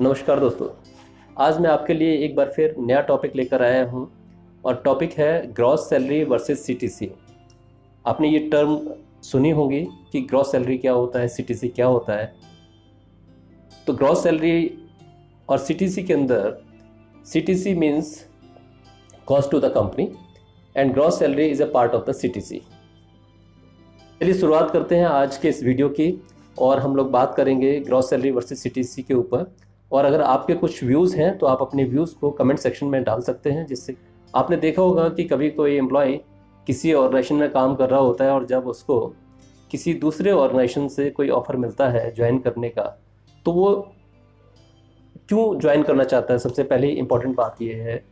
नमस्कार दोस्तों। आज मैं आपके लिए एक बार फिर नया टॉपिक लेकर आया हूं और टॉपिक है ग्रॉस सैलरी वर्सेस सीटीसी। आपने ये टर्म सुनी होगी कि ग्रॉस सैलरी क्या होता है, सीटीसी क्या होता है। तो ग्रॉस सैलरी और सीटीसी के अंदर CTC means cost to the company and gross salary is a part of the CTC. चलिए शुरुआत करते हैं आज के इस वीडियो की और हम लोग बात करेंगे ग्रॉस सैलरी वर्सेस सीटीसी के ऊपर। और अगर आपके कुछ व्यूज़ हैं तो आप अपने व्यूज़ को कमेंट सेक्शन में डाल सकते हैं, जिससे आपने देखा होगा कि कभी कोई एम्प्लॉय किसी ऑर्गेनाइजेशन में काम कर रहा होता है और जब उसको किसी दूसरे ऑर्गेनाइजेशन से कोई ऑफ़र मिलता है ज्वाइन करने का, तो वो क्यों ज्वाइन करना चाहता है। सबसे पहले इम्पॉर्टेंट बात ये है,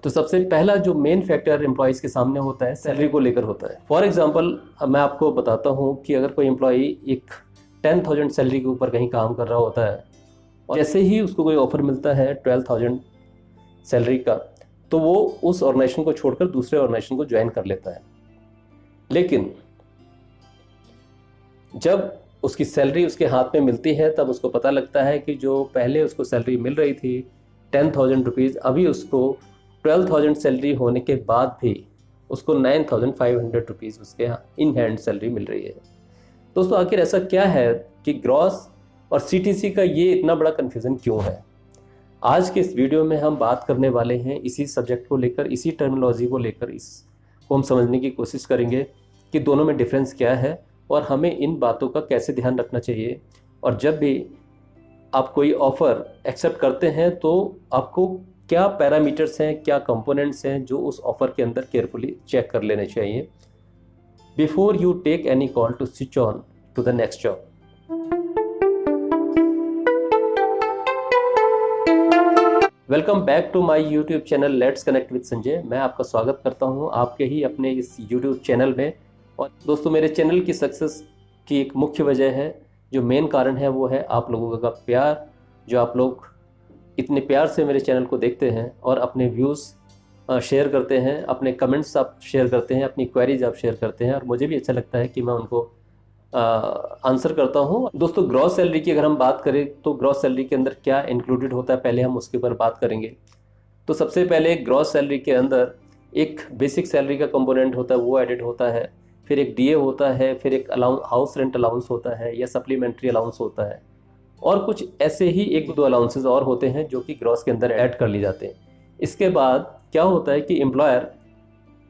तो सबसे पहला जो मेन फैक्टर एम्प्लॉयज़ के सामने होता है सैलरी को लेकर होता है। फॉर एग्जांपल मैं आपको बताता हूँ कि अगर कोई एम्प्लॉय एक 10,000 सैलरी के ऊपर कहीं काम कर रहा होता है और जैसे ही उसको कोई ऑफ़र मिलता है 12,000 सैलरी का, तो वो उस ऑर्गेनाइजेशन को छोड़कर दूसरे ऑर्गेनाइजेशन को ज्वाइन कर लेता है। लेकिन जब उसकी सैलरी उसके हाथ में मिलती है तब उसको पता लगता है कि जो पहले उसको सैलरी मिल रही थी 10,000 रुपीज़, अभी उसको 12,000 सैलरी होने के बाद भी उसको 9,500 रुपीज़ उसके इन हैंड सैलरी मिल रही है। दोस्तों आखिर ऐसा क्या है कि ग्रॉस और सीटीसी का ये इतना बड़ा कन्फ्यूज़न क्यों है। आज के इस वीडियो में हम बात करने वाले हैं इसी सब्जेक्ट को लेकर, इसी टर्मिनोलॉजी को लेकर। इसको हम समझने की कोशिश करेंगे कि दोनों में डिफरेंस क्या है और हमें इन बातों का कैसे ध्यान रखना चाहिए। और जब भी आप कोई ऑफ़र एक्सेप्ट करते हैं तो आपको क्या पैरामीटर्स हैं, क्या कंपोनेंट्स हैं जो उस ऑफ़र के अंदर केयरफुली चेक कर लेने चाहिए before you take any call to switch on to the next job. Welcome back to my YouTube channel let's connect with Sanjay. मैं आपका स्वागत करता हूं आपके ही अपने इस यूट्यूब चैनल में। और दोस्तों मेरे चैनल की सक्सेस की एक मुख्य वजह है, जो मेन कारण है वो है आप लोगों का प्यार। जो आप लोग इतने प्यार से मेरे चैनल को देखते हैं और अपने व्यूज़ शेयर करते हैं, अपने कमेंट्स आप शेयर करते हैं, अपनी क्वेरीज आप शेयर करते हैं और मुझे भी अच्छा लगता है कि मैं उनको आंसर करता हूं। दोस्तों ग्रॉस सैलरी की अगर हम बात करें तो ग्रॉस सैलरी के अंदर क्या इंक्लूडेड होता है, पहले हम उसके ऊपर बात करेंगे। तो सबसे पहले ग्रॉस सैलरी के अंदर एक बेसिक सैलरी का कंपोनेंट होता है, वो एडिड होता है। फिर एक डीए होता है, फिर एक हाउस रेंट अलाउंस होता है या सप्लीमेंट्री अलाउंस होता है, और कुछ ऐसे ही एक दो अलाउंसेस और होते हैं जो कि ग्रॉस के अंदर ऐड कर लिए जाते हैं। इसके बाद क्या होता है कि एम्प्लॉयर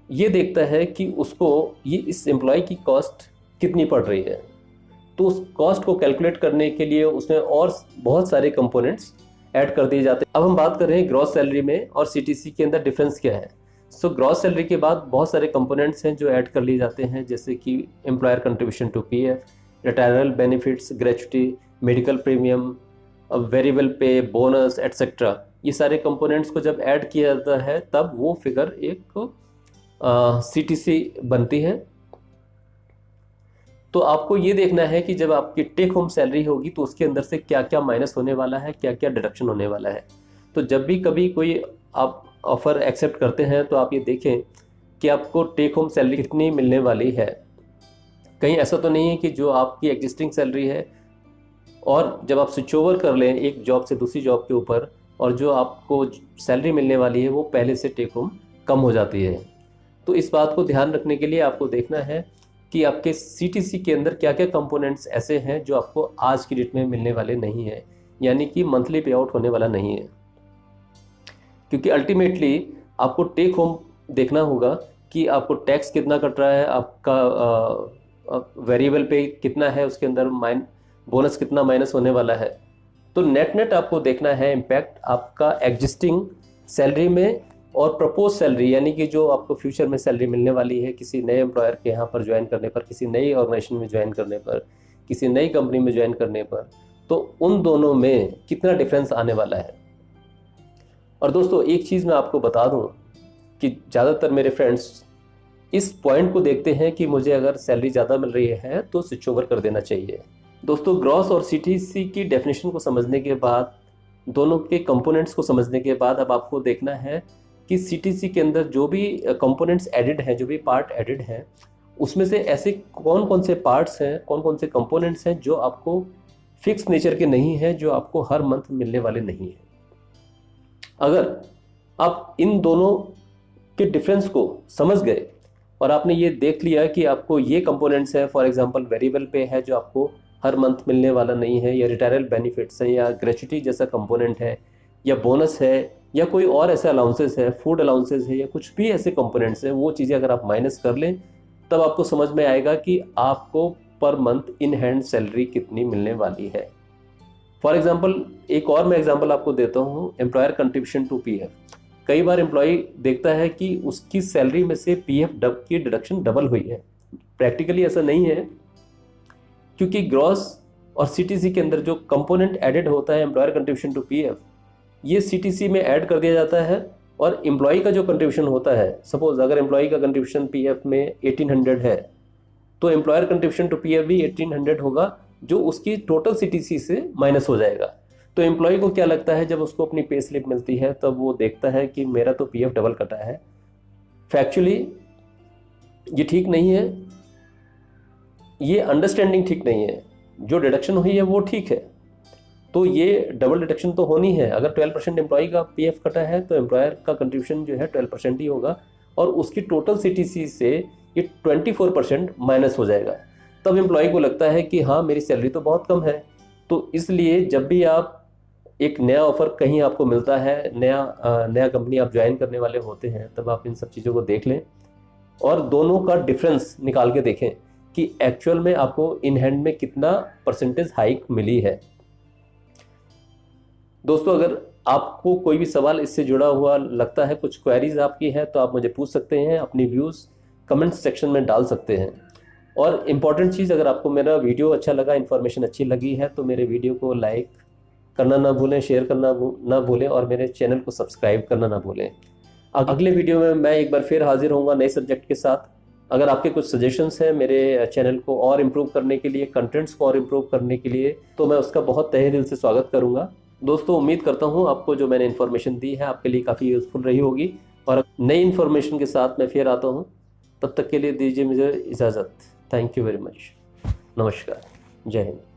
ये देखता है कि उसको ये इस एम्प्लॉय की कॉस्ट कितनी पड़ रही है, तो उस कॉस्ट को कैलकुलेट करने के लिए उसमें और बहुत सारे कंपोनेंट्स ऐड कर दिए जाते हैं। अब हम बात कर रहे हैं ग्रॉस सैलरी में और सीटीसी के अंदर डिफरेंस क्या है। सो ग्रॉस सैलरी के बाद बहुत सारे कंपोनेंट्स हैं जो ऐड कर लिए जाते हैं, जैसे कि employer contribution to PF, retiral benefits, gratuity, medical premium, variable pay, bonus etcetera. ये सारे कंपोनेंट्स को जब ऐड किया जाता है तब वो फिगर एक सीटीसी बनती है। तो आपको ये देखना है कि जब आपकी टेक होम सैलरी होगी तो उसके अंदर से क्या क्या माइनस होने वाला है, क्या क्या डिडक्शन होने वाला है। तो जब भी कभी कोई आप ऑफ़र एक्सेप्ट करते हैं तो आप ये देखें कि आपको टेक होम सैलरी कितनी मिलने वाली है। कहीं ऐसा तो नहीं है कि जो आपकी एग्जिस्टिंग सैलरी है और जब आप स्विच ओवर कर लें एक जॉब से दूसरी जॉब के ऊपर और जो आपको सैलरी मिलने वाली है वो पहले से टेक होम कम हो जाती है। तो इस बात को ध्यान रखने के लिए आपको देखना है कि आपके सीटीसी के अंदर क्या क्या कंपोनेंट्स ऐसे हैं जो आपको आज की डेट में मिलने वाले नहीं हैं, यानी कि मंथली पे आउट होने वाला नहीं है। क्योंकि अल्टीमेटली आपको टेक होम देखना होगा कि आपको टैक्स कितना कट रहा है, आपका वेरिएबल पे कितना है, उसके अंदर बोनस कितना माइनस होने वाला है। तो नेट आपको देखना है इम्पैक्ट आपका एग्जिस्टिंग सैलरी में और प्रपोज सैलरी, यानी कि जो आपको फ्यूचर में सैलरी मिलने वाली है किसी नए एम्प्लॉयर के यहाँ पर ज्वाइन करने पर, किसी नई ऑर्गेनाइजेशन में ज्वाइन करने पर, किसी नई कंपनी में ज्वाइन करने पर, तो उन दोनों में कितना डिफरेंस आने वाला है। और दोस्तों एक चीज़ मैं आपको बता दूं कि ज़्यादातर मेरे फ्रेंड्स इस पॉइंट को देखते हैं कि मुझे अगर सैलरी ज़्यादा मिल रही है तो स्विच ओवर कर देना चाहिए। दोस्तों ग्रॉस और सीटीसी की डेफिनेशन को समझने के बाद, दोनों के कंपोनेंट्स को समझने के बाद अब आपको देखना है कि सीटीसी के अंदर जो भी कंपोनेंट्स एडिड हैं, जो भी पार्ट एडिड हैं, उसमें से ऐसे कौन कौन से पार्ट्स हैं, कौन कौन से कंपोनेंट्स हैं जो आपको फिक्स नेचर के नहीं है, जो आपको हर मंथ मिलने वाले नहीं है। अगर आप इन दोनों के डिफरेंस को समझ गए और आपने ये देख लिया कि आपको ये कंपोनेंट्स है, फॉर एग्जांपल वेरिएबल पे है जो आपको हर मंथ मिलने वाला नहीं है, या रिटायरल बेनिफिट्स है, या ग्रेच्युटी जैसा कंपोनेंट है, या बोनस है, या कोई और ऐसे अलाउंसेस है, फूड अलाउंसेस है, या कुछ भी ऐसे कंपोनेंट्स हैं, वो चीज़ें अगर आप माइनस कर लें तब आपको समझ में आएगा कि आपको per month in hand salary कितनी मिलने वाली है। फॉर एग्जाम्पल एक और मैं एग्जाम्पल आपको देता हूँ, एम्प्लॉयर कंट्रीब्यूशन टू पीएफ। कई बार एम्प्लॉय देखता है कि उसकी सैलरी में से पीएफ की डिडक्शन डबल हुई है। प्रैक्टिकली ऐसा नहीं है, क्योंकि ग्रॉस और सीटीसी के अंदर जो कंपोनेंट एडेड होता है एम्प्लॉयर कंट्रीब्यूशन टू पीएफ, ये सीटीसी में ऐड कर दिया जाता है, और एम्प्लॉय का जो कंट्रीब्यूशन होता है, सपोज अगर एम्प्लॉय का कंट्रीब्यूशन पीएफ में 1800 है, तो एम्प्लॉयर कंट्रीब्यूशन टू पीएफ भी 1800 होगा, जो उसकी टोटल सीटीसी से माइनस हो जाएगा। तो एम्प्लॉय को क्या लगता है, जब उसको अपनी पे स्लिप मिलती है तब वो देखता है कि मेरा तो पीएफ डबल कटा है। फैक्चुअली ये ठीक नहीं है, ये अंडरस्टैंडिंग ठीक नहीं है। जो डिडक्शन हुई है वो ठीक है, तो ये डबल डिडक्शन तो होनी है। अगर 12% एम्प्लॉय का पीएफ कटा है तो एम्प्लॉयर का कंट्रीब्यूशन जो है 12% ही होगा, और उसकी टोटल सीटीसी से ये 24% माइनस हो जाएगा। तब एम्प्लॉय को लगता है कि हाँ मेरी सैलरी तो बहुत कम है। तो इसलिए जब भी आप एक नया ऑफर कहीं आपको मिलता है, नया कंपनी आप ज्वाइन करने वाले होते हैं, तब आप इन सब चीज़ों को देख लें और दोनों का डिफरेंस निकाल के देखें कि एक्चुअल में आपको इन हैंड में कितना परसेंटेज हाइक मिली है। दोस्तों, अगर आपको कोई भी सवाल इससे जुड़ा हुआ लगता है, कुछ क्वेरीज आपकी है, तो आप मुझे पूछ सकते हैं, अपनी व्यूज़ कमेंट सेक्शन में डाल सकते हैं। और इम्पॉर्टेंट चीज़, अगर आपको मेरा वीडियो अच्छा लगा, इन्फॉर्मेशन अच्छी लगी है, तो मेरे वीडियो को लाइक करना ना भूलें, शेयर करना ना भूलें, और मेरे चैनल को सब्सक्राइब करना ना भूलें। अगले वीडियो में मैं एक बार फिर हाजिर होऊंगा नए सब्जेक्ट के साथ। अगर आपके कुछ सजेशंस हैं मेरे चैनल को और इम्प्रूव करने के लिए, कंटेंट्स को और इम्प्रूव करने के लिए, तो मैं उसका बहुत तहे दिल से स्वागत करूँगा। दोस्तों, उम्मीद करता हूँ आपको जो मैंने इन्फॉर्मेशन दी है आपके लिए काफ़ी यूज़फुल रही होगी, और नई इन्फॉर्मेशन के साथ मैं फिर आता हूँ। तब तक के लिए दीजिए मुझे इजाज़त। Thank you very much. नमस्कार। जय हिंद।